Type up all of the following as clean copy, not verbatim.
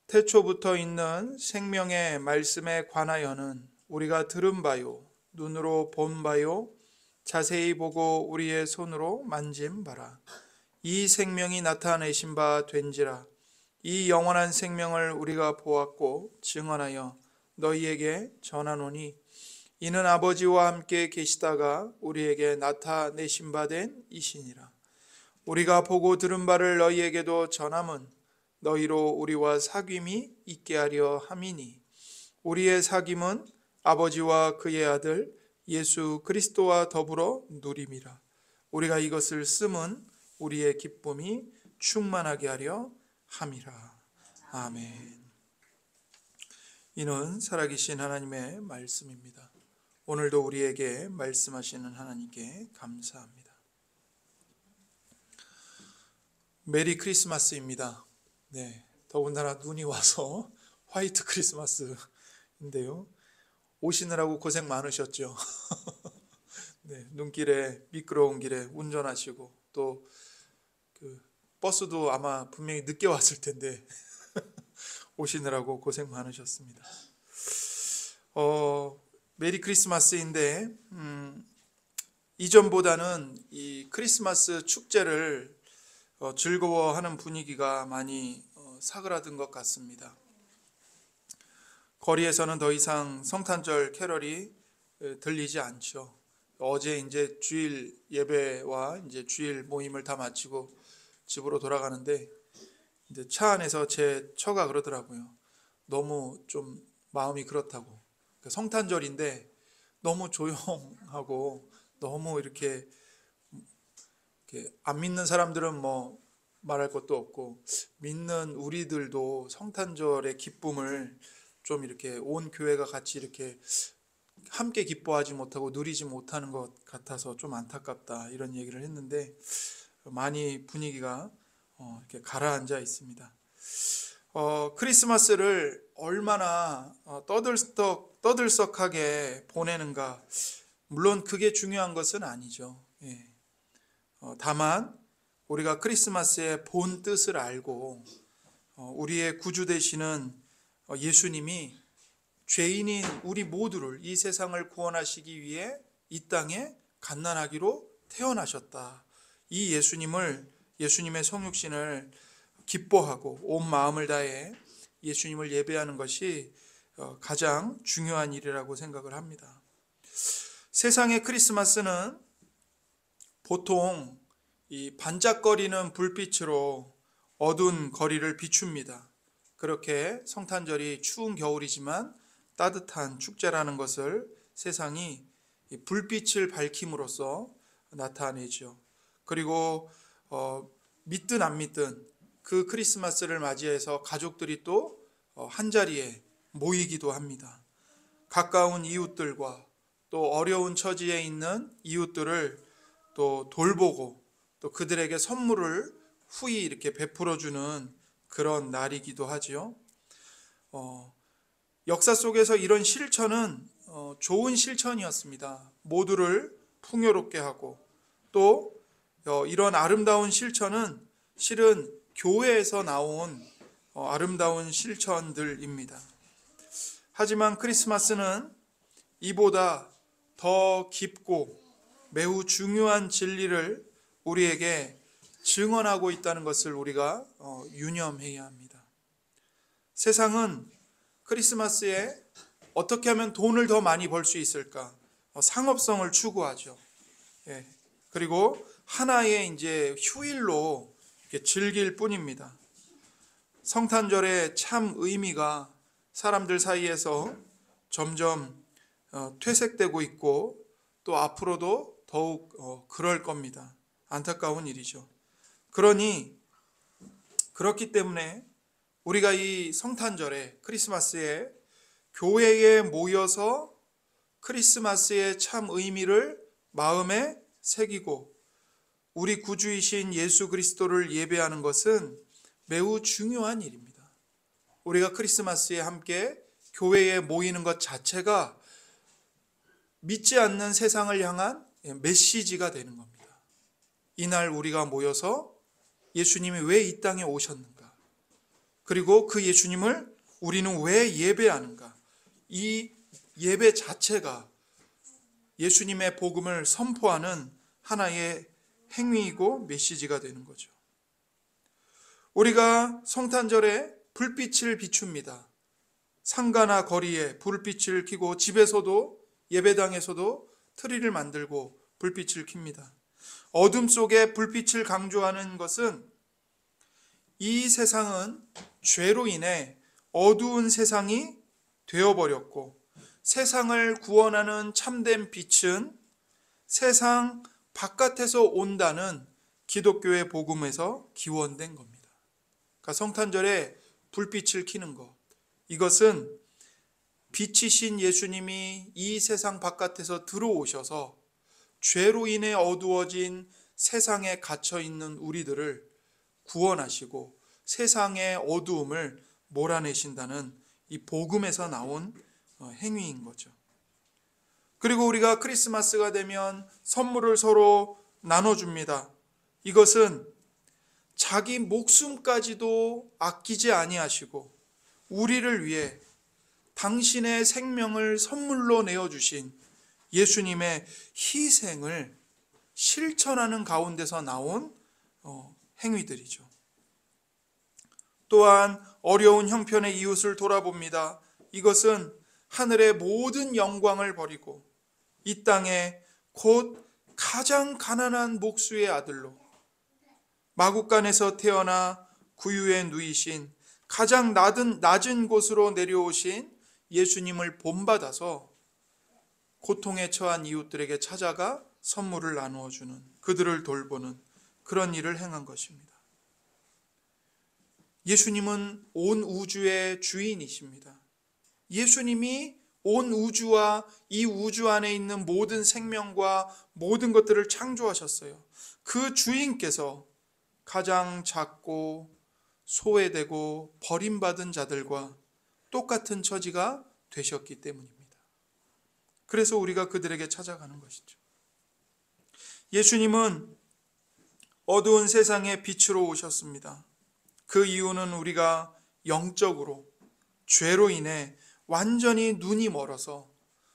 태초부터 있는 생명의 말씀에 관하여는 우리가 들은 바요, 눈으로 본 바요, 자세히 보고 우리의 손으로 만진 바라. 이 생명이 나타내신 바 된지라. 이 영원한 생명을 우리가 보았고 증언하여 너희에게 전하노니 이는 아버지와 함께 계시다가 우리에게 나타내신 바 된 이시니라. 우리가 보고 들은 바를 너희에게도 전함은 너희로 우리와 사귐이 있게 하려 함이니 우리의 사귐은 아버지와 그의 아들 예수 그리스도와 더불어 누림이라. 우리가 이것을 쓰면 우리의 기쁨이 충만하게 하려 함이라. 아멘. 이는 살아계신 하나님의 말씀입니다. 오늘도 우리에게 말씀하시는 하나님께 감사합니다. 메리 크리스마스입니다. 네, 더군다나 눈이 와서 화이트 크리스마스인데요. 오시느라고 고생 많으셨죠. 네, 눈길에 미끄러운 길에 운전하시고 또 버스도 아마 분명히 늦게 왔을 텐데 오시느라고 고생 많으셨습니다. 메리 크리스마스인데 이전보다는 이 크리스마스 축제를 즐거워하는 분위기가 많이 사그라든 것 같습니다. 거리에서는 더 이상 성탄절 캐럴이 들리지 않죠. 어제 이제 주일 예배와 이제 주일 모임을 다 마치고 집으로 돌아가는데 이제 차 안에서 제 처가 그러더라고요. 너무 좀 마음이 그렇다고. 성탄절인데 너무 조용하고 너무 이렇게 안 믿는 사람들은 뭐 말할 것도 없고 믿는 우리들도 성탄절의 기쁨을 좀 이렇게 온 교회가 같이 이렇게 함께 기뻐하지 못하고 누리지 못하는 것 같아서 좀 안타깝다 이런 얘기를 했는데 많이 분위기가 이렇게 가라앉아 있습니다. 크리스마스를 얼마나 떠들썩하게 보내는가, 물론 그게 중요한 것은 아니죠. 예. 다만 우리가 크리스마스의 본 뜻을 알고 우리의 구주 되시는 예수님이 죄인인 우리 모두를 이 세상을 구원하시기 위해 이 땅에 갓난아기로 태어나셨다. 이 예수님의 성육신을 기뻐하고 온 마음을 다해 예수님을 예배하는 것이 가장 중요한 일이라고 생각을 합니다. 세상의 크리스마스는 보통 이 반짝거리는 불빛으로 어두운 거리를 비춥니다. 그렇게 성탄절이 추운 겨울이지만 따뜻한 축제라는 것을 세상이 불빛을 밝힘으로써 나타내죠. 그리고 믿든 안 믿든 그 크리스마스를 맞이해서 가족들이 또 한자리에 모이기도 합니다. 가까운 이웃들과 또 어려운 처지에 있는 이웃들을 또 돌보고 또 그들에게 선물을 후히 이렇게 베풀어주는 그런 날이기도 하지요. 역사 속에서 이런 실천은 좋은 실천이었습니다. 모두를 풍요롭게 하고 또 이런 아름다운 실천은 실은 교회에서 나온 아름다운 실천들입니다. 하지만 크리스마스는 이보다 더 깊고 매우 중요한 진리를 우리에게 증언하고 있다는 것을 우리가 유념해야 합니다. 세상은 크리스마스에 어떻게 하면 돈을 더 많이 벌 수 있을까? 상업성을 추구하죠. 예. 그리고 하나의 이제 휴일로 이렇게 즐길 뿐입니다. 성탄절의 참 의미가 사람들 사이에서 점점 퇴색되고 있고 또 앞으로도 더욱 그럴 겁니다. 안타까운 일이죠. 그렇기 때문에 우리가 이 성탄절에 크리스마스에 교회에 모여서 크리스마스의 참 의미를 마음에 새기고 우리 구주이신 예수 그리스도를 예배하는 것은 매우 중요한 일입니다. 우리가 크리스마스에 함께 교회에 모이는 것 자체가 믿지 않는 세상을 향한 메시지가 되는 겁니다. 이날 우리가 모여서 예수님이 왜 이 땅에 오셨는가? 그리고 그 예수님을 우리는 왜 예배하는가? 이 예배 자체가 예수님의 복음을 선포하는 하나의 행위이고 메시지가 되는 거죠. 우리가 성탄절에 불빛을 비춥니다. 상가나 거리에 불빛을 켜고 집에서도 예배당에서도 트리를 만들고 불빛을 켭니다. 어둠 속에 불빛을 강조하는 것은 이 세상은 죄로 인해 어두운 세상이 되어버렸고 세상을 구원하는 참된 빛은 세상 바깥에서 온다는 기독교의 복음에서 기원된 겁니다. 그러니까 성탄절에 불빛을 켜는 것, 이것은 빛이신 예수님이 이 세상 바깥에서 들어오셔서 죄로 인해 어두워진 세상에 갇혀 있는 우리들을 구원하시고 세상의 어두움을 몰아내신다는 이 복음에서 나온 행위인 거죠. 그리고 우리가 크리스마스가 되면 선물을 서로 나눠줍니다. 이것은 자기 목숨까지도 아끼지 아니하시고 우리를 위해 당신의 생명을 선물로 내어주신 예수님의 희생을 실천하는 가운데서 나온 행위들이죠. 또한 어려운 형편의 이웃을 돌아봅니다. 이것은 하늘의 모든 영광을 버리고 이 땅에 곧 가장 가난한 목수의 아들로 마국간에서 태어나 구유에 누이신 가장 낮은 곳으로 내려오신 예수님을 본받아서 고통에 처한 이웃들에게 찾아가 선물을 나누어 주는, 그들을 돌보는 그런 일을 행한 것입니다. 예수님은 온 우주의 주인이십니다. 예수님이 온 우주와 이 우주 안에 있는 모든 생명과 모든 것들을 창조하셨어요. 그 주인께서 가장 작고 소외되고 버림받은 자들과 똑같은 처지가 되셨기 때문입니다. 그래서 우리가 그들에게 찾아가는 것이죠. 예수님은 어두운 세상의 빛으로 오셨습니다. 그 이유는 우리가 영적으로 죄로 인해 완전히 눈이 멀어서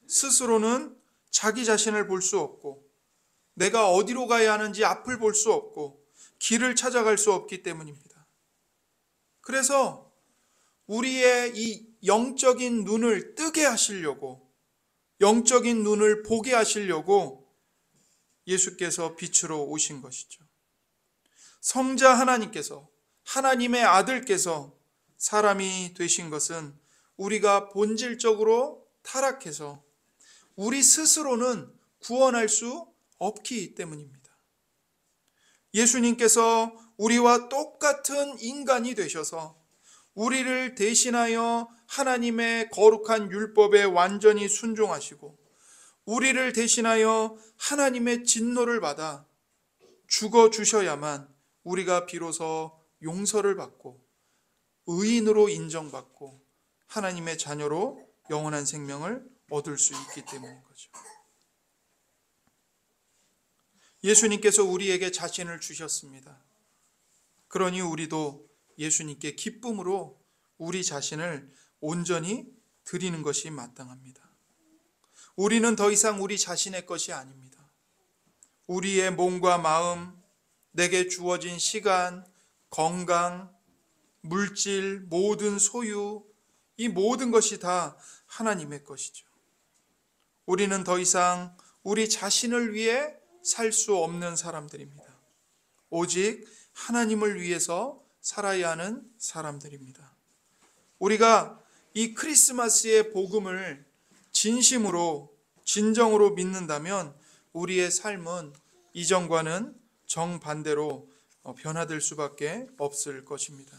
스스로는 자기 자신을 볼 수 없고 내가 어디로 가야 하는지 앞을 볼 수 없고 길을 찾아갈 수 없기 때문입니다. 그래서 우리의 이 영적인 눈을 뜨게 하시려고, 영적인 눈을 보게 하시려고 예수께서 빛으로 오신 것이죠. 성자 하나님께서, 하나님의 아들께서 사람이 되신 것은 우리가 본질적으로 타락해서 우리 스스로는 구원할 수 없기 때문입니다. 예수님께서 우리와 똑같은 인간이 되셔서 우리를 대신하여 하나님의 거룩한 율법에 완전히 순종하시고 우리를 대신하여 하나님의 진노를 받아 죽어 주셔야만 우리가 비로소 용서를 받고 의인으로 인정받고 하나님의 자녀로 영원한 생명을 얻을 수 있기 때문인 거죠. 예수님께서 우리에게 자신을 주셨습니다. 그러니 우리도 예수님께 기쁨으로 우리 자신을 온전히 드리는 것이 마땅합니다. 우리는 더 이상 우리 자신의 것이 아닙니다. 우리의 몸과 마음, 내게 주어진 시간, 건강, 물질, 모든 소유, 이 모든 것이 다 하나님의 것이죠. 우리는 더 이상 우리 자신을 위해 살 수 없는 사람들입니다. 오직 하나님을 위해서 살아야 하는 사람들입니다. 우리가 이 크리스마스의 복음을 진심으로, 진정으로 믿는다면 우리의 삶은 이전과는 정반대로 변화될 수밖에 없을 것입니다.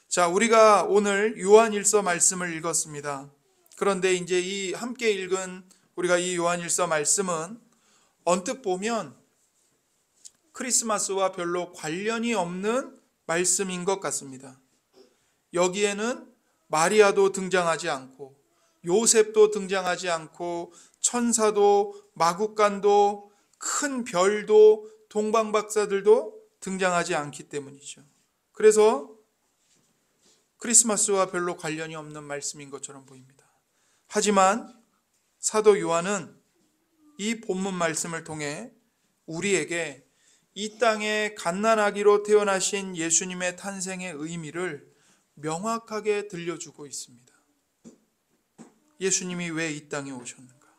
자, 우리가 오늘 요한일서 말씀을 읽었습니다. 그런데 이제 이 함께 읽은 우리가 이 요한일서 말씀은 언뜻 보면 크리스마스와 별로 관련이 없는 말씀인 것 같습니다. 여기에는 마리아도 등장하지 않고 요셉도 등장하지 않고 천사도 마국간도 큰 별도 동방박사들도 등장하지 않기 때문이죠. 그래서 크리스마스와 별로 관련이 없는 말씀인 것처럼 보입니다. 하지만 사도 요한은 이 본문 말씀을 통해 우리에게 이 땅에 갓난아기로 태어나신 예수님의 탄생의 의미를 명확하게 들려주고 있습니다. 예수님이 왜 이 땅에 오셨는가?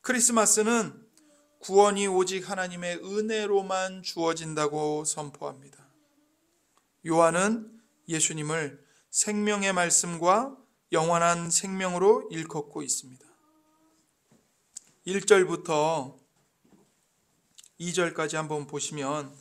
크리스마스는 구원이 오직 하나님의 은혜로만 주어진다고 선포합니다. 요한은 예수님을 생명의 말씀과 영원한 생명으로 일컫고 있습니다. 1절부터 2절까지 한번 보시면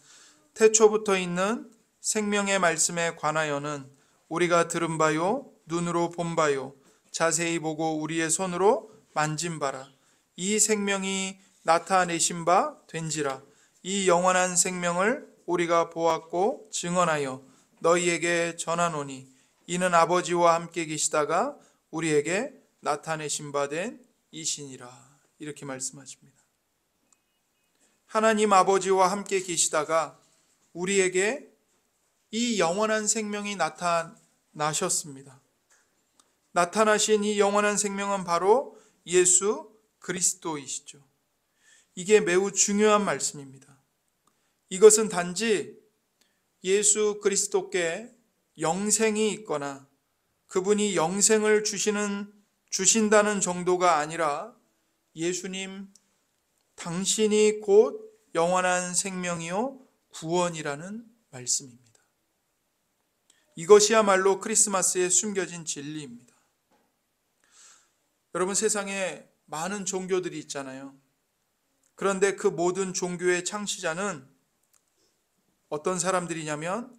태초부터 있는 생명의 말씀에 관하여는 우리가 들은 바요, 눈으로 본 바요, 자세히 보고 우리의 손으로 만진 바라. 이 생명이 나타내신 바 된지라. 이 영원한 생명을 우리가 보았고 증언하여 너희에게 전하노니 이는 아버지와 함께 계시다가 우리에게 나타내신 바 된 이시니라. 이렇게 말씀하십니다. 하나님 아버지와 함께 계시다가 우리에게 이 영원한 생명이 나타나셨습니다. 나타나신 이 영원한 생명은 바로 예수 그리스도이시죠. 이게 매우 중요한 말씀입니다. 이것은 단지 예수 그리스도께 영생이 있거나 그분이 영생을 주신다는 정도가 아니라 예수님 당신이 곧 영원한 생명이요 구원이라는 말씀입니다. 이것이야말로 크리스마스에 숨겨진 진리입니다. 여러분, 세상에 많은 종교들이 있잖아요. 그런데 그 모든 종교의 창시자는 어떤 사람들이냐면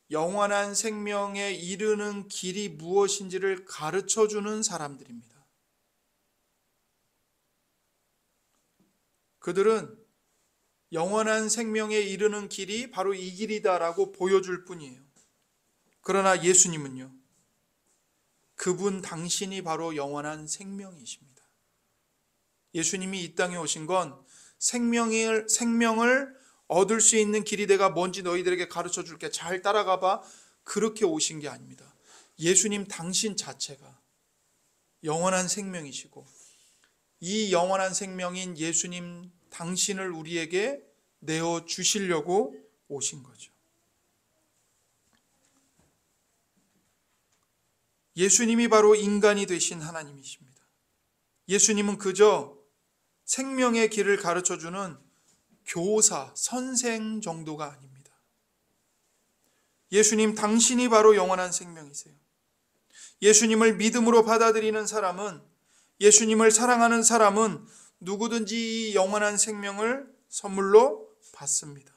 영원한 생명에 이르는 길이 무엇인지를 가르쳐주는 사람들입니다. 그들은 영원한 생명에 이르는 길이 바로 이 길이다라고 보여줄 뿐이에요. 그러나 예수님은요, 그분 당신이 바로 영원한 생명이십니다. 예수님이 이 땅에 오신 건 생명을 얻을 수 있는 길이 내가 뭔지 너희들에게 가르쳐 줄게, 잘 따라가 봐, 그렇게 오신 게 아닙니다. 예수님 당신 자체가 영원한 생명이시고 이 영원한 생명인 예수님 당신을 우리에게 내어 주시려고 오신 거죠. 예수님이 바로 인간이 되신 하나님이십니다. 예수님은 그저 생명의 길을 가르쳐주는 교사, 선생 정도가 아닙니다. 예수님 당신이 바로 영원한 생명이세요. 예수님을 믿음으로 받아들이는 사람은, 예수님을 사랑하는 사람은 누구든지 이 영원한 생명을 선물로 받습니다.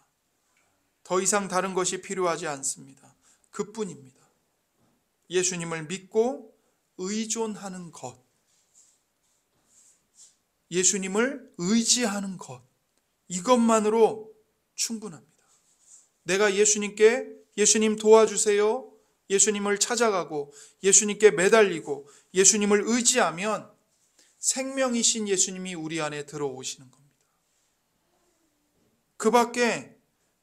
더 이상 다른 것이 필요하지 않습니다. 그뿐입니다. 예수님을 믿고 의존하는 것, 예수님을 의지하는 것, 이것만으로 충분합니다. 내가 예수님 도와주세요, 예수님을 찾아가고 예수님께 매달리고 예수님을 의지하면 생명이신 예수님이 우리 안에 들어오시는 겁니다. 그 밖에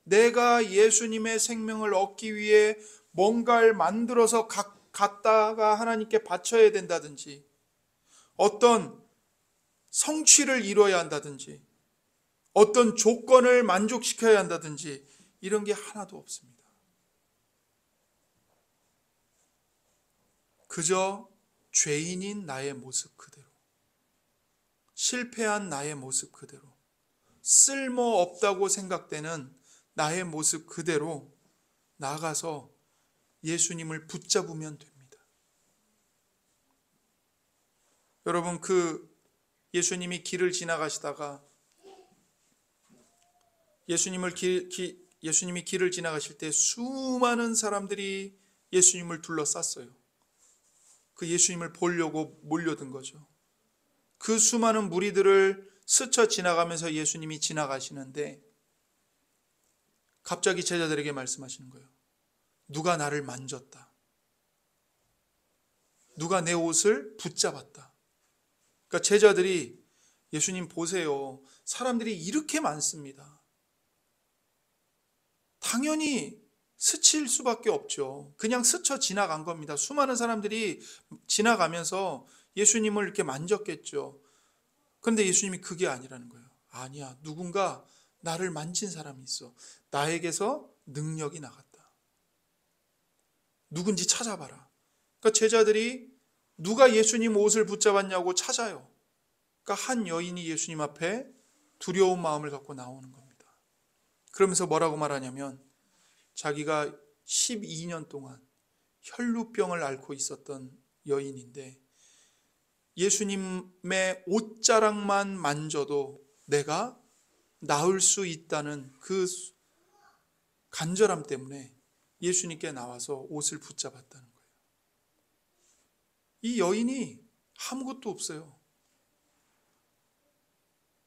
내가 예수님의 생명을 얻기 위해 뭔가를 만들어서 갖다가 하나님께 바쳐야 된다든지, 어떤 성취를 이뤄야 한다든지, 어떤 조건을 만족시켜야 한다든지, 이런 게 하나도 없습니다. 그저 죄인인 나의 모습 그대로, 실패한 나의 모습 그대로, 쓸모없다고 생각되는 나의 모습 그대로 나가서 예수님을 붙잡으면 됩니다. 여러분, 예수님이 길을 지나가시다가 예수님이 길을 지나가실 때 수많은 사람들이 예수님을 둘러쌌어요. 그 예수님을 보려고 몰려든 거죠. 그 수많은 무리들을 스쳐 지나가면서 예수님이 지나가시는데 갑자기 제자들에게 말씀하시는 거예요. 누가 나를 만졌다. 누가 내 옷을 붙잡았다. 그러니까 제자들이 예수님 보세요. 사람들이 이렇게 많습니다. 당연히 스칠 수밖에 없죠. 그냥 스쳐 지나간 겁니다. 수많은 사람들이 지나가면서 예수님을 이렇게 만졌겠죠. 그런데 예수님이 그게 아니라는 거예요. 아니야, 누군가 나를 만진 사람이 있어. 나에게서 능력이 나갔다. 누군지 찾아봐라. 그러니까 제자들이 누가 예수님 옷을 붙잡았냐고 찾아요. 그러니까 한 여인이 예수님 앞에 두려운 마음을 갖고 나오는 겁니다. 그러면서 뭐라고 말하냐면 자기가 12년 동안 혈루병을 앓고 있었던 여인인데 예수님의 옷자락만 만져도 내가 나을 수 있다는 그 간절함 때문에 예수님께 나와서 옷을 붙잡았다는 거예요. 이 여인이 아무것도 없어요.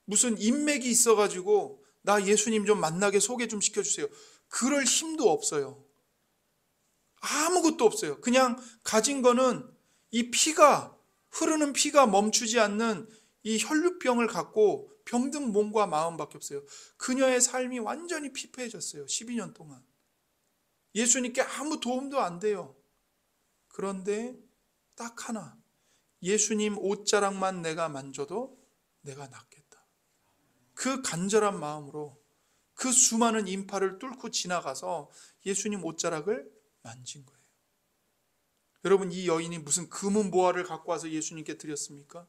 무슨 인맥이 있어가지고 나 예수님 좀 만나게 소개 좀 시켜주세요. 그럴 힘도 없어요. 아무것도 없어요. 그냥 가진 거는 이 피가, 흐르는 피가 멈추지 않는 이 혈루병을 갖고 병든 몸과 마음밖에 없어요. 그녀의 삶이 완전히 피폐해졌어요. 12년 동안. 예수님께 아무 도움도 안 돼요. 그런데 딱 하나, 예수님 옷자락만 내가 만져도 내가 낫겠다. 그 간절한 마음으로 그 수많은 인파를 뚫고 지나가서 예수님 옷자락을 만진 거예요. 여러분, 이 여인이 무슨 금은 보화를 갖고 와서 예수님께 드렸습니까?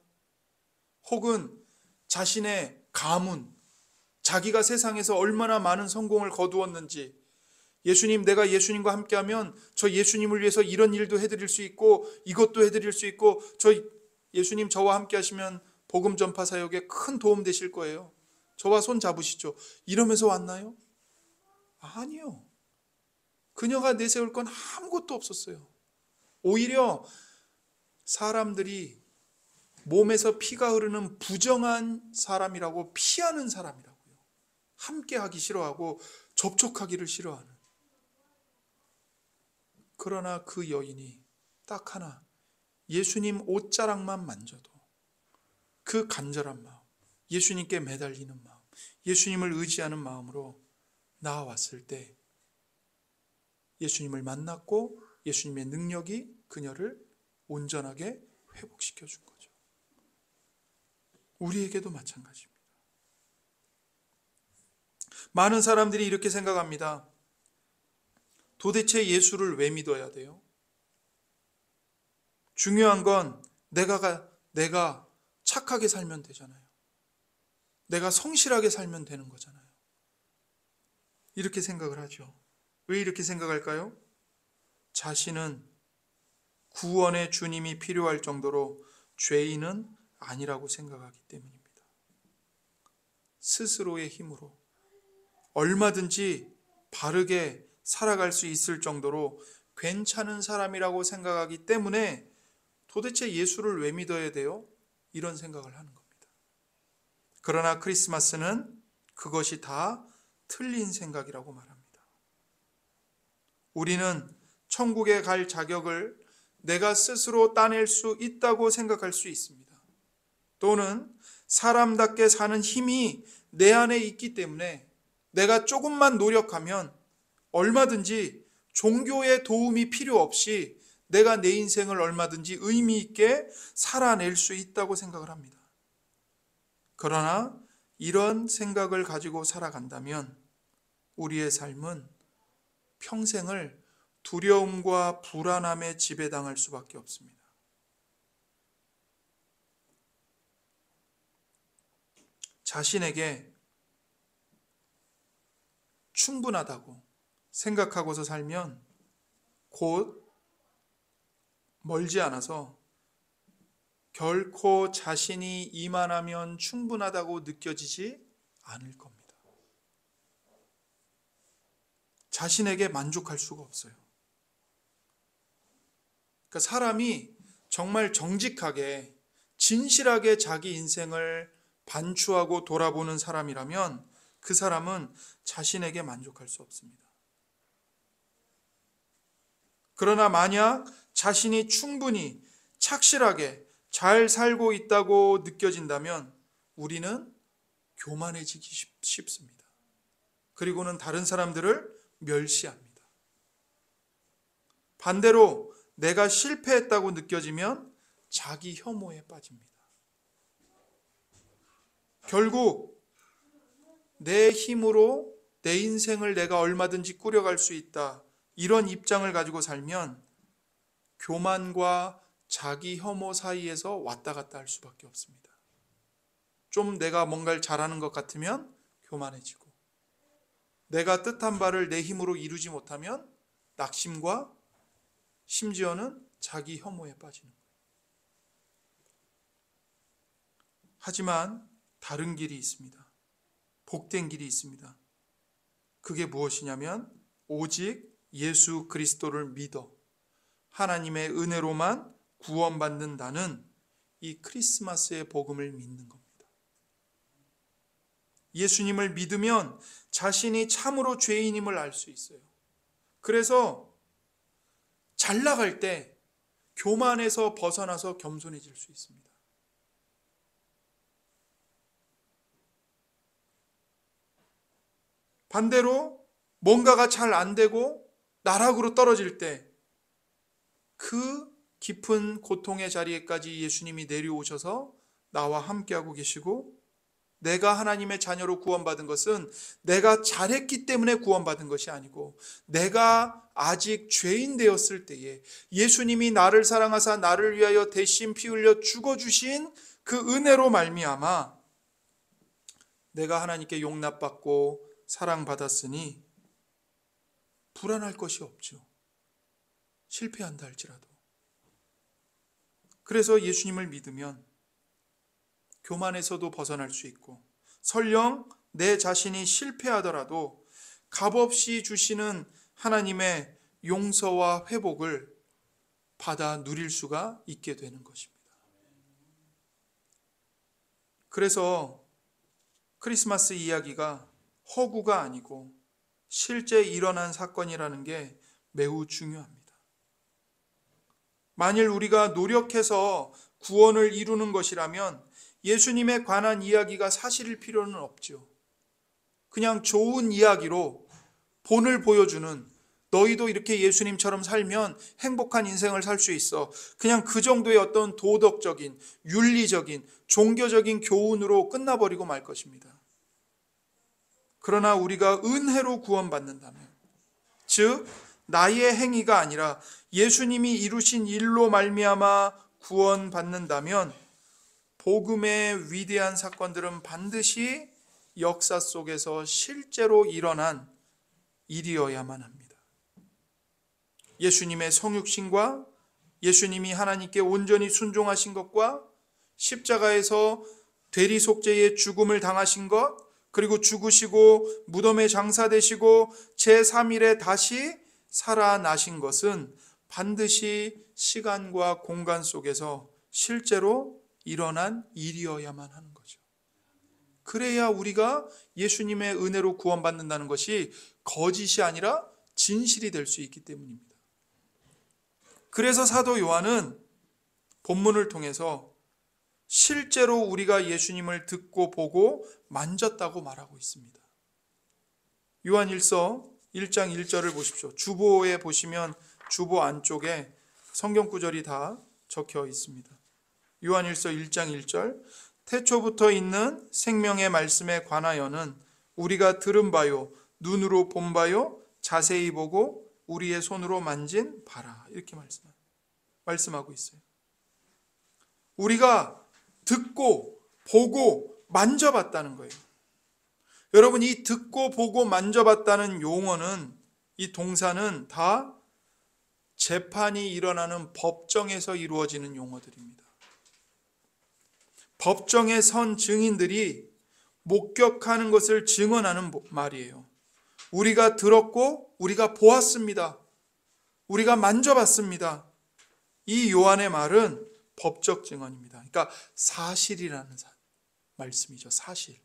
혹은 자신의 가문, 자기가 세상에서 얼마나 많은 성공을 거두었는지, 예수님, 내가 예수님과 함께하면 저 예수님을 위해서 이런 일도 해드릴 수 있고 이것도 해드릴 수 있고 예수님 저와 함께 하시면 복음 전파 사역에 큰 도움 되실 거예요. 저와 손 잡으시죠. 이러면서 왔나요? 아니요. 그녀가 내세울 건 아무것도 없었어요. 오히려 사람들이 몸에서 피가 흐르는 부정한 사람이라고 피하는 사람이라고요. 함께하기 싫어하고 접촉하기를 싫어하는. 그러나 그 여인이 딱 하나, 예수님 옷자락만 만져도 그 간절한 마음, 예수님께 매달리는 마음, 예수님을 의지하는 마음으로 나아왔을 때 예수님을 만났고 예수님의 능력이 그녀를 온전하게 회복시켜 준 거죠. 우리에게도 마찬가지입니다. 많은 사람들이 이렇게 생각합니다. 도대체 예수를 왜 믿어야 돼요? 중요한 건 내가 착하게 살면 되잖아요. 내가 성실하게 살면 되는 거잖아요. 이렇게 생각을 하죠. 왜 이렇게 생각할까요? 자신은 구원의 주님이 필요할 정도로 죄인은 아니라고 생각하기 때문입니다. 스스로의 힘으로 얼마든지 바르게 살아갈 수 있을 정도로 괜찮은 사람이라고 생각하기 때문에 도대체 예수를 왜 믿어야 돼요? 이런 생각을 하는 겁니다. 그러나 크리스마스는 그것이 다 틀린 생각이라고 말합니다. 우리는 천국에 갈 자격을 내가 스스로 따낼 수 있다고 생각할 수 있습니다. 또는 사람답게 사는 힘이 내 안에 있기 때문에 내가 조금만 노력하면 얼마든지 종교의 도움이 필요 없이 내가 내 인생을 얼마든지 의미 있게 살아낼 수 있다고 생각을 합니다. 그러나 이런 생각을 가지고 살아간다면 우리의 삶은 평생을 두려움과 불안함에 지배당할 수밖에 없습니다. 자신에게 충분하다고 생각하고서 살면 곧 멀지 않아서 결코 자신이 이만하면 충분하다고 느껴지지 않을 겁니다. 자신에게 만족할 수가 없어요. 그러니까 사람이 정말 정직하게 진실하게 자기 인생을 반추하고 돌아보는 사람이라면 그 사람은 자신에게 만족할 수 없습니다. 그러나 만약 자신이 충분히 착실하게 잘 살고 있다고 느껴진다면 우리는 교만해지기 쉽습니다. 그리고는 다른 사람들을 멸시합니다. 반대로 내가 실패했다고 느껴지면 자기 혐오에 빠집니다. 결국 내 힘으로 내 인생을 내가 얼마든지 꾸려갈 수 있다, 이런 입장을 가지고 살면 교만과 자기 혐오 사이에서 왔다 갔다 할 수밖에 없습니다. 좀 내가 뭔가를 잘하는 것 같으면 교만해지고, 내가 뜻한 바를 내 힘으로 이루지 못하면 낙심과 심지어는 자기 혐오에 빠지는 거예요. 하지만 다른 길이 있습니다. 복된 길이 있습니다. 그게 무엇이냐면 오직 예수 그리스도를 믿어 하나님의 은혜로만 구원받는다는 이 크리스마스의 복음을 믿는 겁니다. 예수님을 믿으면 자신이 참으로 죄인임을 알 수 있어요. 그래서 잘 나갈 때 교만에서 벗어나서 겸손해질 수 있습니다. 반대로 뭔가가 잘 안 되고 나락으로 떨어질 때 그 깊은 고통의 자리에까지 예수님이 내려오셔서 나와 함께하고 계시고, 내가 하나님의 자녀로 구원받은 것은 내가 잘했기 때문에 구원받은 것이 아니고 내가 아직 죄인 되었을 때에 예수님이 나를 사랑하사 나를 위하여 대신 피 흘려 죽어주신 그 은혜로 말미암아 내가 하나님께 용납받고 사랑받았으니 불안할 것이 없죠. 실패한다 할지라도. 그래서 예수님을 믿으면 교만에서도 벗어날 수 있고, 설령 내 자신이 실패하더라도 값없이 주시는 하나님의 용서와 회복을 받아 누릴 수가 있게 되는 것입니다. 그래서 크리스마스 이야기가 허구가 아니고 실제 일어난 사건이라는 게 매우 중요합니다. 만일 우리가 노력해서 구원을 이루는 것이라면 예수님에 관한 이야기가 사실일 필요는 없죠. 그냥 좋은 이야기로 본을 보여주는, 너희도 이렇게 예수님처럼 살면 행복한 인생을 살 수 있어, 그냥 그 정도의 어떤 도덕적인, 윤리적인, 종교적인 교훈으로 끝나버리고 말 것입니다. 그러나 우리가 은혜로 구원받는다면, 즉 나의 행위가 아니라 예수님이 이루신 일로 말미암아 구원받는다면 복음의 위대한 사건들은 반드시 역사 속에서 실제로 일어난 일이어야만 합니다. 예수님의 성육신과 예수님이 하나님께 온전히 순종하신 것과 십자가에서 대리속죄의 죽음을 당하신 것, 그리고 죽으시고 무덤에 장사되시고 제3일에 다시 살아나신 것은 반드시 시간과 공간 속에서 실제로 일어난 일이어야만 하는 거죠. 그래야 우리가 예수님의 은혜로 구원받는다는 것이 거짓이 아니라 진실이 될 수 있기 때문입니다. 그래서 사도 요한은 본문을 통해서 실제로 우리가 예수님을 듣고 보고 만졌다고 말하고 있습니다. 요한일서 1장 1절을 보십시오. 주보에 보시면 주보 안쪽에 성경 구절이 다 적혀 있습니다. 요한일서 1장 1절, 태초부터 있는 생명의 말씀에 관하여는 우리가 들은 바요, 눈으로 본 바요, 자세히 보고 우리의 손으로 만진 바라. 이렇게 말씀하고 있어요. 우리가 듣고 보고 만져봤다는 거예요. 여러분, 이 듣고 보고 만져봤다는 용어는, 이 동사는 다 재판이 일어나는 법정에서 이루어지는 용어들입니다. 법정에 선 증인들이 목격하는 것을 증언하는 말이에요. 우리가 들었고 우리가 보았습니다. 우리가 만져봤습니다. 이 요한의 말은 법적 증언입니다. 그러니까 사실이라는 말씀이죠. 사실.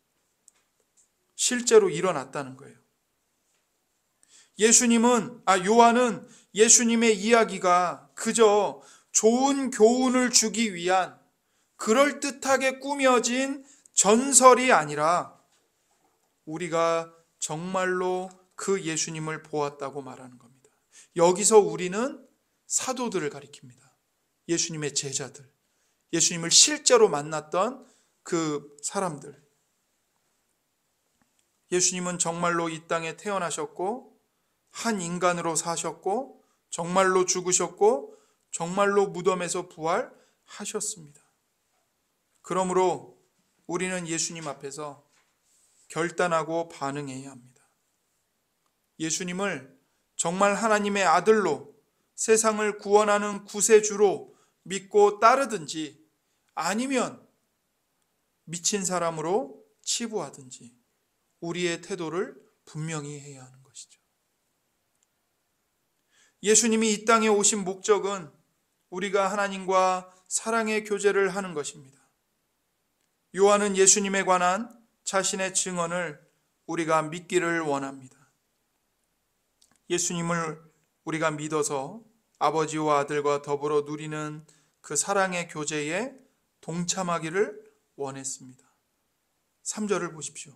실제로 일어났다는 거예요. 요한은 예수님의 이야기가 그저 좋은 교훈을 주기 위한 그럴듯하게 꾸며진 전설이 아니라 우리가 정말로 그 예수님을 보았다고 말하는 겁니다. 여기서 우리는 사도들을 가리킵니다. 예수님의 제자들, 예수님을 실제로 만났던 그 사람들. 예수님은 정말로 이 땅에 태어나셨고 한 인간으로 사셨고 정말로 죽으셨고 정말로 무덤에서 부활하셨습니다. 그러므로 우리는 예수님 앞에서 결단하고 반응해야 합니다. 예수님을 정말 하나님의 아들로 세상을 구원하는 구세주로 믿고 따르든지 아니면 미친 사람으로 치부하든지 우리의 태도를 분명히 해야 하는 것이죠. 예수님이 이 땅에 오신 목적은 우리가 하나님과 사랑의 교제를 하는 것입니다. 요한은 예수님에 관한 자신의 증언을 우리가 믿기를 원합니다. 예수님을 우리가 믿어서 아버지와 아들과 더불어 누리는 그 사랑의 교제에 동참하기를 원했습니다. 3절을 보십시오.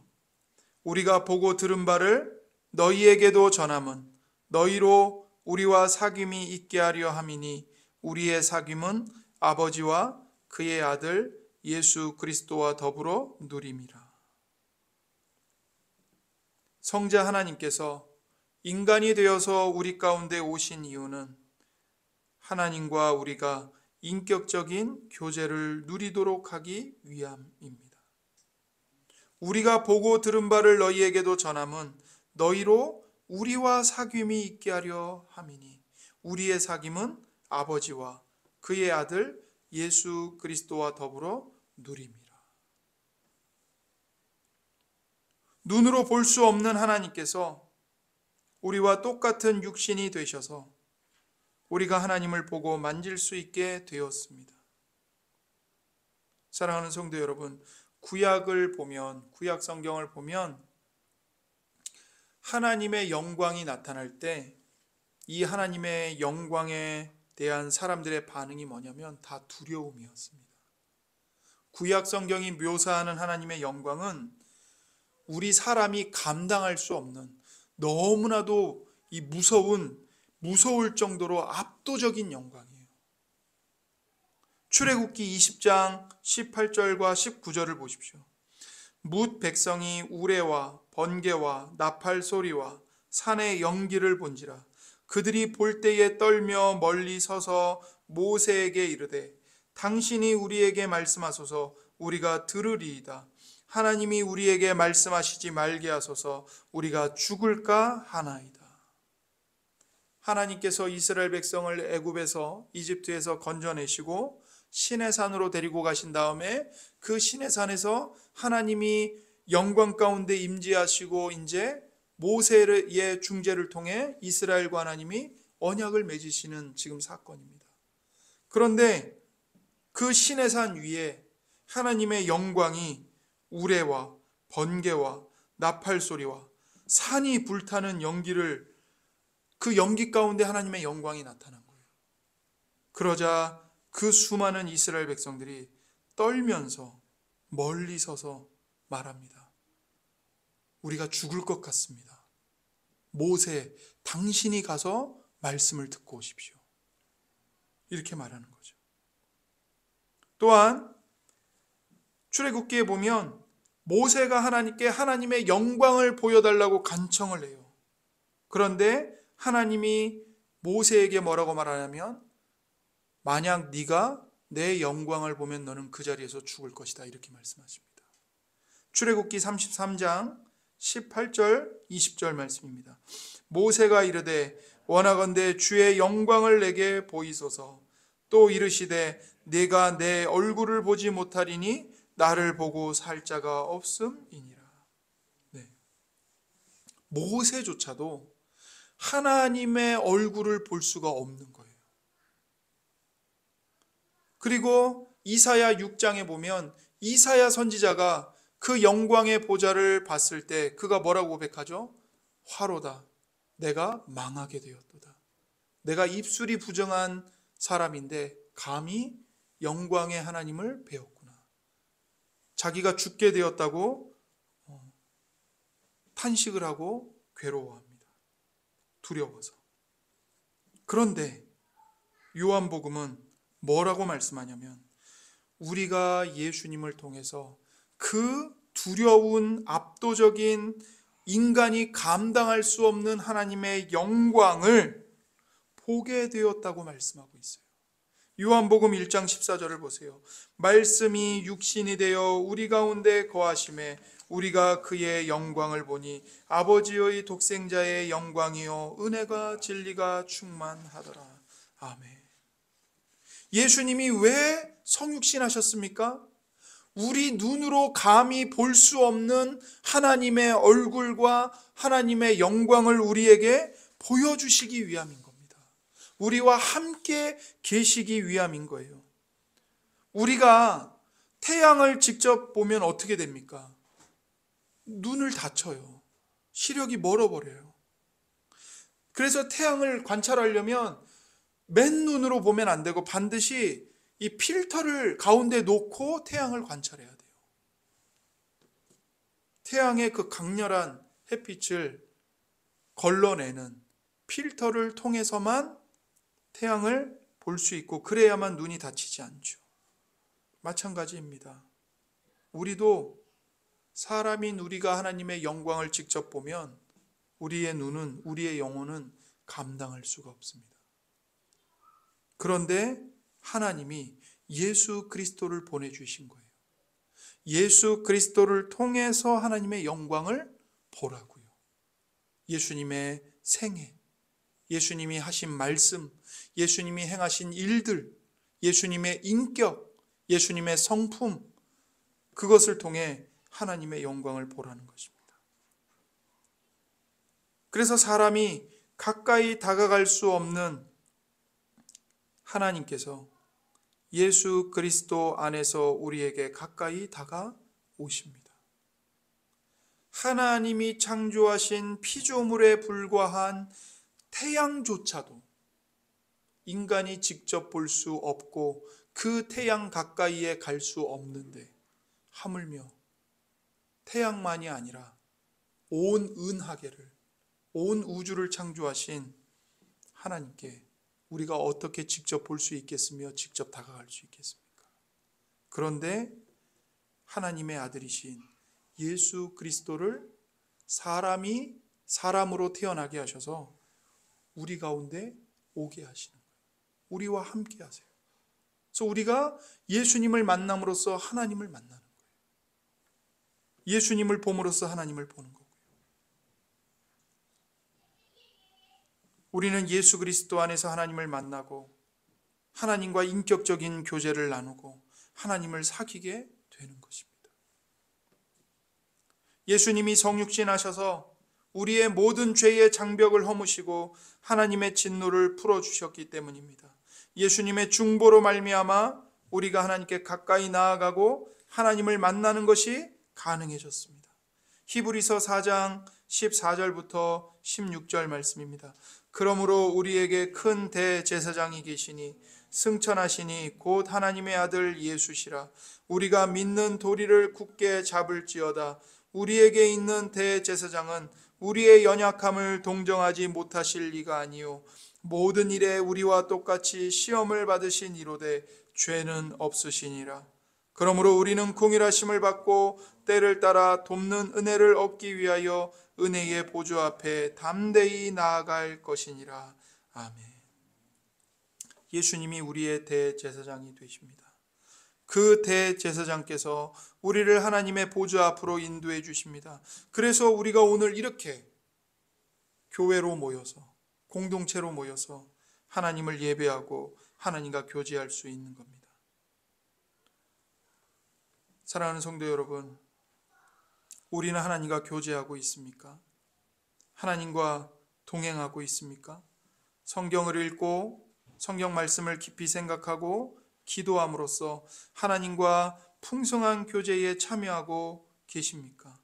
우리가 보고 들은 바를 너희에게도 전함은 너희로 우리와 사귐이 있게 하려 함이니 우리의 사귐은 아버지와 그의 아들 예수 그리스도와 더불어 누림이라. 성자 하나님께서 인간이 되어서 우리 가운데 오신 이유는 하나님과 우리가 인격적인 교제를 누리도록 하기 위함입니다. 우리가 보고 들은 바를 너희에게도 전함은 너희로 우리와 사귐이 있게 하려 함이니 우리의 사귐은 아버지와 그의 아들 예수 그리스도와 더불어 누림이라. 눈으로 볼 수 없는 하나님께서 우리와 똑같은 육신이 되셔서 우리가 하나님을 보고 만질 수 있게 되었습니다. 사랑하는 성도 여러분, 구약을 보면, 구약 성경을 보면 하나님의 영광이 나타날 때 이 하나님의 영광에 대한 사람들의 반응이 뭐냐면 다 두려움이었습니다. 구약 성경이 묘사하는 하나님의 영광은 우리 사람이 감당할 수 없는 너무나도 이 무서울 정도로 압도적인 영광이에요. 출애굽기 20장 18절과 19절을 보십시오. 뭇 백성이 우레와 번개와 나팔 소리와 산의 연기를 본지라 그들이 볼 때에 떨며 멀리 서서 모세에게 이르되 당신이 우리에게 말씀하소서 우리가 들으리이다. 하나님이 우리에게 말씀하시지 말게 하소서 우리가 죽을까 하나이다. 하나님께서 이스라엘 백성을 애굽에서 이집트에서 건져내시고 시내산으로 데리고 가신 다음에 그 시내산에서 하나님이 영광 가운데 임재하시고 이제 모세의 중재를 통해 이스라엘과 하나님이 언약을 맺으시는 지금 사건입니다. 그런데 그 시내산 위에 하나님의 영광이 우레와 번개와 나팔 소리와 산이 불타는 연기를 그 연기 가운데 하나님의 영광이 나타난 거예요. 그러자 그 수많은 이스라엘 백성들이 떨면서 멀리 서서 말합니다. 우리가 죽을 것 같습니다. 모세, 당신이 가서 말씀을 듣고 오십시오. 이렇게 말하는 거죠. 또한 출애굽기에 보면 모세가 하나님께 하나님의 영광을 보여달라고 간청을 해요. 그런데 하나님이 모세에게 뭐라고 말하냐면 만약 네가 내 영광을 보면 너는 그 자리에서 죽을 것이다 이렇게 말씀하십니다. 출애굽기 33장 18절 20절 말씀입니다. 모세가 이르되 원하건대 주의 영광을 내게 보이소서. 또 이르시되 내가 내 얼굴을 보지 못하리니 나를 보고 살 자가 없음이니라. 네. 모세조차도 하나님의 얼굴을 볼 수가 없는 거예요. 그리고 이사야 6장에 보면 이사야 선지자가 그 영광의 보좌를 봤을 때 그가 뭐라고 고백하죠? 화로다. 내가 망하게 되었도다. 내가 입술이 부정한 사람인데 감히 영광의 하나님을 배웠구나. 자기가 죽게 되었다고 탄식을 하고 괴로워합니다. 두려워서. 그런데 요한복음은 뭐라고 말씀하냐면 우리가 예수님을 통해서 그 두려운 압도적인 인간이 감당할 수 없는 하나님의 영광을 보게 되었다고 말씀하고 있어요. 요한복음 1장 14절을 보세요. 말씀이 육신이 되어 우리 가운데 거하심에 우리가 그의 영광을 보니 아버지의 독생자의 영광이요 은혜가 진리가 충만하더라. 아멘. 예수님이 왜 성육신 하셨습니까? 우리 눈으로 감히 볼 수 없는 하나님의 얼굴과 하나님의 영광을 우리에게 보여주시기 위함인 겁니다. 우리와 함께 계시기 위함인 거예요. 우리가 태양을 직접 보면 어떻게 됩니까? 눈을 다쳐요. 시력이 멀어버려요. 그래서 태양을 관찰하려면 맨눈으로 보면 안 되고 반드시 이 필터를 가운데 놓고 태양을 관찰해야 돼요. 태양의 그 강렬한 햇빛을 걸러내는 필터를 통해서만 태양을 볼 수 있고 그래야만 눈이 다치지 않죠. 마찬가지입니다. 우리도 사람인 우리가 하나님의 영광을 직접 보면 우리의 눈은, 우리의 영혼은 감당할 수가 없습니다. 그런데 하나님이 예수 그리스도를 보내주신 거예요. 예수 그리스도를 통해서 하나님의 영광을 보라고요. 예수님의 생애, 예수님이 하신 말씀, 예수님이 행하신 일들, 예수님의 인격, 예수님의 성품, 그것을 통해 하나님의 영광을 보라는 것입니다. 그래서 사람이 가까이 다가갈 수 없는 하나님께서 예수 그리스도 안에서 우리에게 가까이 다가오십니다. 하나님이 창조하신 피조물에 불과한 태양조차도 인간이 직접 볼 수 없고 그 태양 가까이에 갈 수 없는데 하물며 태양만이 아니라 온 은하계를, 온 우주를 창조하신 하나님께 우리가 어떻게 직접 볼 수 있겠으며 직접 다가갈 수 있겠습니까? 그런데 하나님의 아들이신 예수 그리스도를 사람이 사람으로 태어나게 하셔서 우리 가운데 오게 하시는 거예요. 우리와 함께 하세요. 그래서 우리가 예수님을 만남으로써 하나님을 만나는 거예요. 예수님을 봄으로써 하나님을 보는 거고요. 우리는 예수 그리스도 안에서 하나님을 만나고 하나님과 인격적인 교제를 나누고 하나님을 사귀게 되는 것입니다. 예수님이 성육신 하셔서 우리의 모든 죄의 장벽을 허무시고 하나님의 진노를 풀어주셨기 때문입니다. 예수님의 중보로 말미암아 우리가 하나님께 가까이 나아가고 하나님을 만나는 것이 가능해졌습니다. 히브리서 4장 14절부터 16절 말씀입니다. 그러므로 우리에게 큰 대제사장이 계시니 승천하시니 곧 하나님의 아들 예수시라. 우리가 믿는 도리를 굳게 잡을지어다. 우리에게 있는 대제사장은 우리의 연약함을 동정하지 못하실 리가 아니요 모든 일에 우리와 똑같이 시험을 받으신 이로되 죄는 없으시니라. 그러므로 우리는 긍휼하심을 받고 때를 따라 돕는 은혜를 얻기 위하여 은혜의 보좌 앞에 담대히 나아갈 것이니라. 아멘. 예수님이 우리의 대제사장이 되십니다. 그 대제사장께서 우리를 하나님의 보좌 앞으로 인도해 주십니다. 그래서 우리가 오늘 이렇게 교회로 모여서 공동체로 모여서 하나님을 예배하고 하나님과 교제할 수 있는 겁니다. 사랑하는 성도 여러분, 우리는 하나님과 교제하고 있습니까? 하나님과 동행하고 있습니까? 성경을 읽고 성경 말씀을 깊이 생각하고 기도함으로써 하나님과 풍성한 교제에 참여하고 계십니까?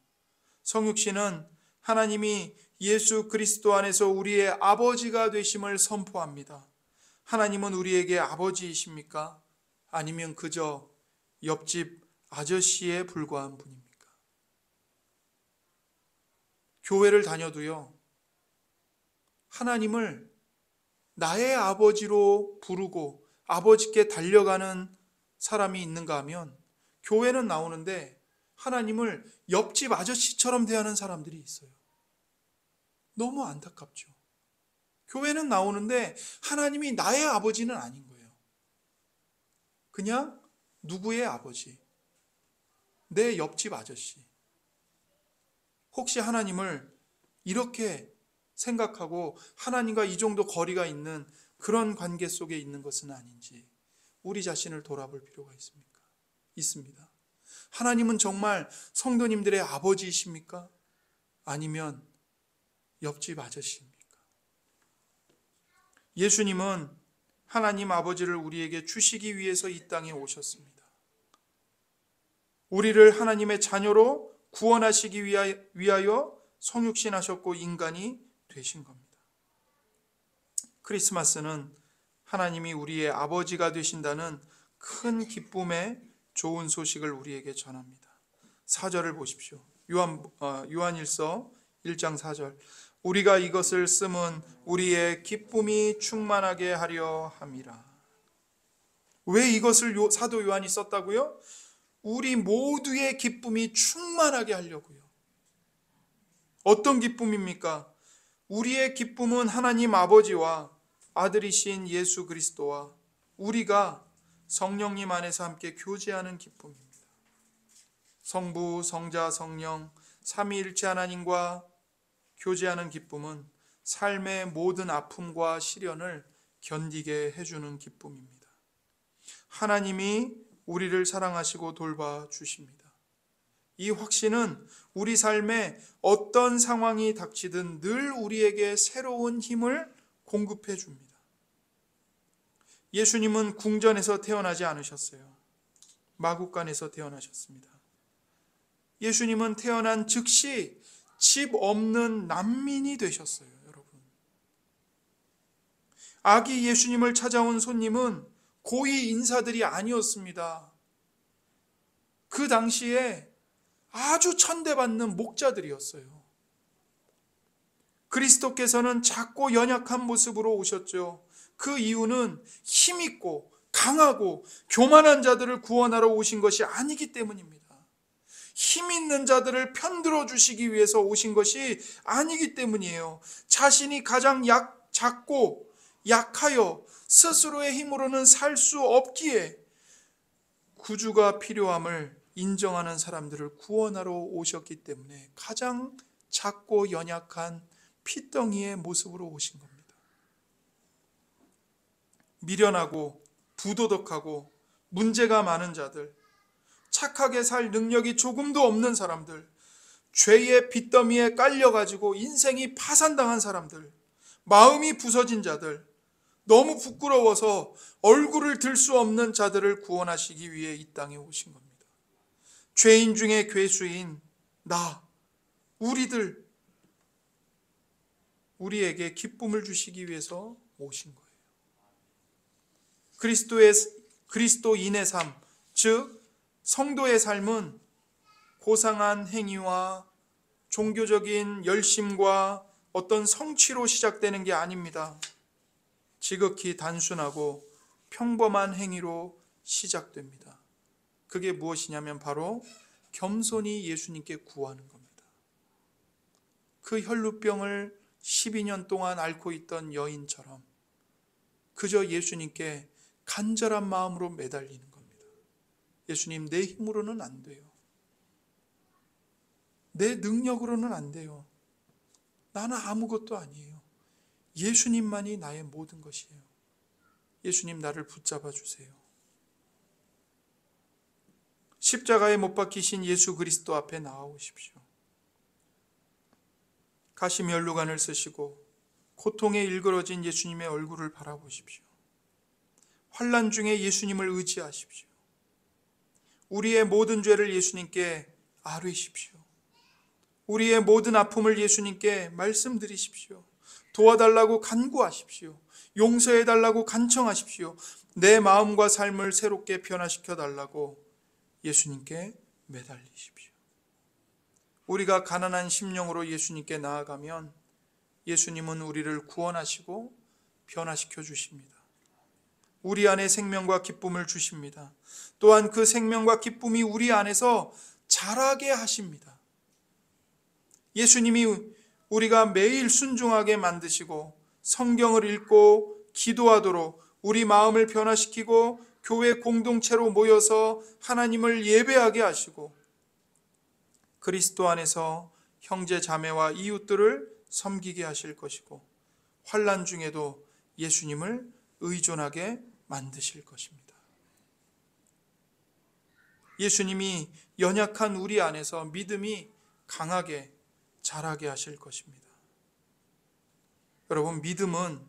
성육신은 하나님이 예수 그리스도 안에서 우리의 아버지가 되심을 선포합니다. 하나님은 우리에게 아버지이십니까? 아니면 그저 옆집 아저씨에 불과한 분입니까? 교회를 다녀도요, 하나님을 나의 아버지로 부르고 아버지께 달려가는 사람이 있는가 하면 교회는 나오는데 하나님을 옆집 아저씨처럼 대하는 사람들이 있어요. 너무 안타깝죠. 교회는 나오는데 하나님이 나의 아버지는 아닌 거예요. 그냥 누구의 아버지? 내 옆집 아저씨. 혹시 하나님을 이렇게 생각하고 하나님과 이 정도 거리가 있는 그런 관계 속에 있는 것은 아닌지 우리 자신을 돌아볼 필요가 있습니다. 하나님은 정말 성도님들의 아버지이십니까? 아니면 옆집 아저씨입니까? 예수님은 하나님 아버지를 우리에게 주시기 위해서 이 땅에 오셨습니다. 우리를 하나님의 자녀로 구원하시기 위하여 성육신하셨고 인간이 되신 겁니다. 크리스마스는 하나님이 우리의 아버지가 되신다는 큰 기쁨의 좋은 소식을 우리에게 전합니다. 4절을 보십시오. 요한일서 1장 4절. 우리가 이것을 쓰면 우리의 기쁨이 충만하게 하려 함이라. 왜 이것을 사도 요한이 썼다고요? 우리 모두의 기쁨이 충만하게 하려고요. 어떤 기쁨입니까? 우리의 기쁨은 하나님 아버지와 아들이신 예수 그리스도와 우리가 성령님 안에서 함께 교제하는 기쁨입니다. 성부, 성자, 성령, 삼위일체 하나님과 교제하는 기쁨은 삶의 모든 아픔과 시련을 견디게 해주는 기쁨입니다. 하나님이 우리를 사랑하시고 돌봐 주십니다. 이 확신은 우리 삶에 어떤 상황이 닥치든 늘 우리에게 새로운 힘을 공급해 줍니다. 예수님은 궁전에서 태어나지 않으셨어요. 마구간에서 태어나셨습니다. 예수님은 태어난 즉시 집 없는 난민이 되셨어요, 여러분. 아기 예수님을 찾아온 손님은 고위 인사들이 아니었습니다. 그 당시에 아주 천대받는 목자들이었어요. 그리스도께서는 작고 연약한 모습으로 오셨죠. 그 이유는 힘있고 강하고 교만한 자들을 구원하러 오신 것이 아니기 때문입니다. 힘 있는 자들을 편들어 주시기 위해서 오신 것이 아니기 때문이에요. 자신이 가장 작고 약하여 스스로의 힘으로는 살 수 없기에 구주가 필요함을 인정하는 사람들을 구원하러 오셨기 때문에 가장 작고 연약한 피덩이의 모습으로 오신 겁니다. 미련하고 부도덕하고 문제가 많은 자들, 착하게 살 능력이 조금도 없는 사람들, 죄의 빚더미에 깔려가지고 인생이 파산당한 사람들, 마음이 부서진 자들, 너무 부끄러워서 얼굴을 들 수 없는 자들을 구원하시기 위해 이 땅에 오신 겁니다. 죄인 중에 괴수인 우리에게 기쁨을 주시기 위해서 오신 거예요. 그리스도인의 삶, 즉 성도의 삶은 고상한 행위와 종교적인 열심과 어떤 성취로 시작되는 게 아닙니다. 지극히 단순하고 평범한 행위로 시작됩니다. 그게 무엇이냐면 바로 겸손히 예수님께 구하는 겁니다. 그 혈루병을 12년 동안 앓고 있던 여인처럼 그저 예수님께 간절한 마음으로 매달리는 겁니다. 예수님, 내 힘으로는 안 돼요. 내 능력으로는 안 돼요. 나는 아무것도 아니에요. 예수님만이 나의 모든 것이에요. 예수님, 나를 붙잡아 주세요. 십자가에 못 박히신 예수 그리스도 앞에 나아오십시오. 가시면류관을 쓰시고 고통에 일그러진 예수님의 얼굴을 바라보십시오. 환난 중에 예수님을 의지하십시오. 우리의 모든 죄를 예수님께 아뢰십시오. 우리의 모든 아픔을 예수님께 말씀드리십시오. 도와달라고 간구하십시오. 용서해달라고 간청하십시오. 내 마음과 삶을 새롭게 변화시켜 달라고 예수님께 매달리십시오. 우리가 가난한 심령으로 예수님께 나아가면 예수님은 우리를 구원하시고 변화시켜 주십니다. 우리 안에 생명과 기쁨을 주십니다. 또한 그 생명과 기쁨이 우리 안에서 자라게 하십니다. 예수님이 우리가 매일 순종하게 만드시고 성경을 읽고 기도하도록 우리 마음을 변화시키고 교회 공동체로 모여서 하나님을 예배하게 하시고 그리스도 안에서 형제 자매와 이웃들을 섬기게 하실 것이고 환난 중에도 예수님을 의존하게 만드실 것입니다. 예수님이 연약한 우리 안에서 믿음이 강하게 자라게 하실 것입니다. 여러분, 믿음은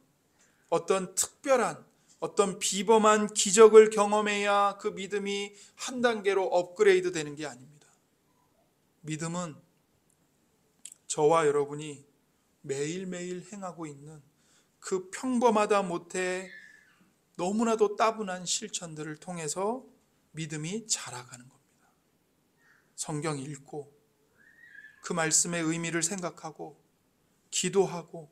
어떤 특별한 어떤 비범한 기적을 경험해야 그 믿음이 한 단계로 업그레이드 되는 게 아닙니다. 믿음은 저와 여러분이 매일매일 행하고 있는 그 평범하다 못해 너무나도 따분한 실천들을 통해서 믿음이 자라가는 겁니다. 성경 읽고 그 말씀의 의미를 생각하고 기도하고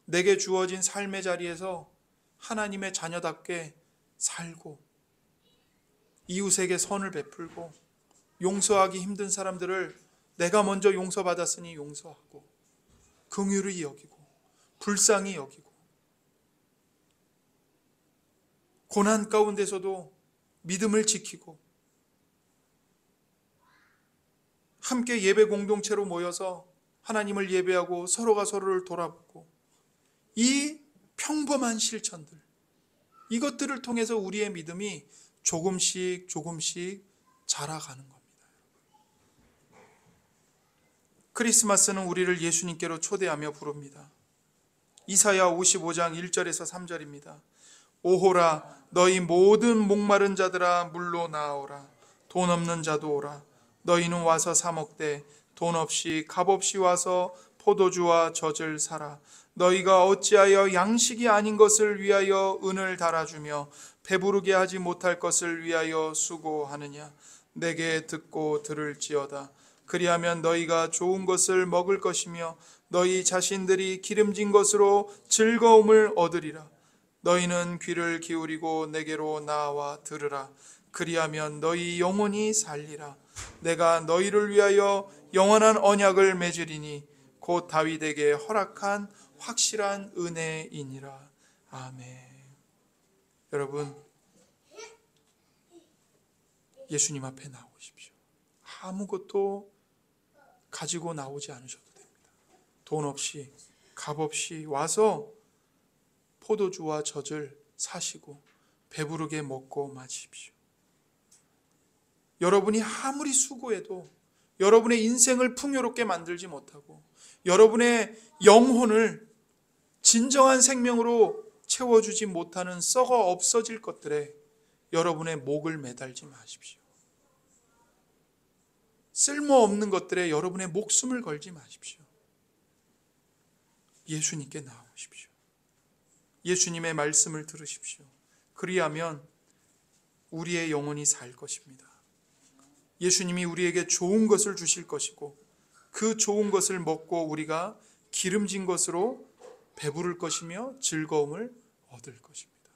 내게 주어진 삶의 자리에서 하나님의 자녀답게 살고 이웃에게 선을 베풀고 용서하기 힘든 사람들을 내가 먼저 용서받았으니 용서하고 긍휼히 여기고 불쌍히 여기고 고난 가운데서도 믿음을 지키고 함께 예배 공동체로 모여서 하나님을 예배하고 서로가 서로를 돌아보고 이 평범한 실천들, 이것들을 통해서 우리의 믿음이 조금씩 자라가는 겁니다. 크리스마스는 우리를 예수님께로 초대하며 부릅니다. 이사야 55장 1절에서 3절입니다. 오호라 너희 모든 목마른 자들아 물로 나아오라. 돈 없는 자도 오라. 너희는 와서 사 먹되 돈 없이 값 없이 와서 포도주와 젖을 사라. 너희가 어찌하여 양식이 아닌 것을 위하여 은을 달아주며 배부르게 하지 못할 것을 위하여 수고하느냐. 내게 듣고 들을지어다. 그리하면 너희가 좋은 것을 먹을 것이며 너희 자신들이 기름진 것으로 즐거움을 얻으리라. 너희는 귀를 기울이고 내게로 나와 들으라. 그리하면 너희 영혼이 살리라. 내가 너희를 위하여 영원한 언약을 맺으리니 곧 다윗에게 허락한 확실한 은혜이니라. 아멘. 여러분, 예수님 앞에 나오십시오. 아무것도 가지고 나오지 않으셔도 됩니다. 돈 없이 값 없이 와서 포도주와 젖을 사시고 배부르게 먹고 마십시오. 여러분이 아무리 수고해도 여러분의 인생을 풍요롭게 만들지 못하고 여러분의 영혼을 진정한 생명으로 채워주지 못하는 썩어 없어질 것들에 여러분의 목을 매달지 마십시오. 쓸모없는 것들에 여러분의 목숨을 걸지 마십시오. 예수님께 나오십시오. 예수님의 말씀을 들으십시오. 그리하면 우리의 영혼이 살 것입니다. 예수님이 우리에게 좋은 것을 주실 것이고 그 좋은 것을 먹고 우리가 기름진 것으로 배부를 것이며 즐거움을 얻을 것입니다.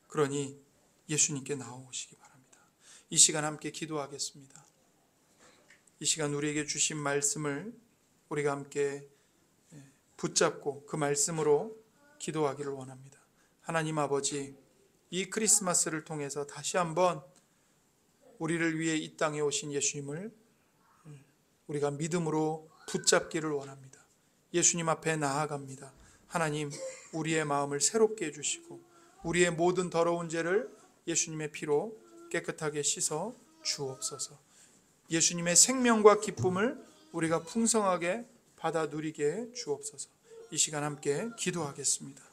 그러니 예수님께 나오시기 바랍니다. 이 시간 함께 기도하겠습니다. 이 시간 우리에게 주신 말씀을 우리가 함께 붙잡고 그 말씀으로 기도하기를 원합니다. 하나님 아버지, 이 크리스마스를 통해서 다시 한번 우리를 위해 이 땅에 오신 예수님을 우리가 믿음으로 붙잡기를 원합니다. 예수님 앞에 나아갑니다. 하나님, 우리의 마음을 새롭게 해주시고 우리의 모든 더러운 죄를 예수님의 피로 깨끗하게 씻어 주옵소서. 예수님의 생명과 기쁨을 우리가 풍성하게 받아 누리게 주옵소서. 이 시간 함께 기도하겠습니다.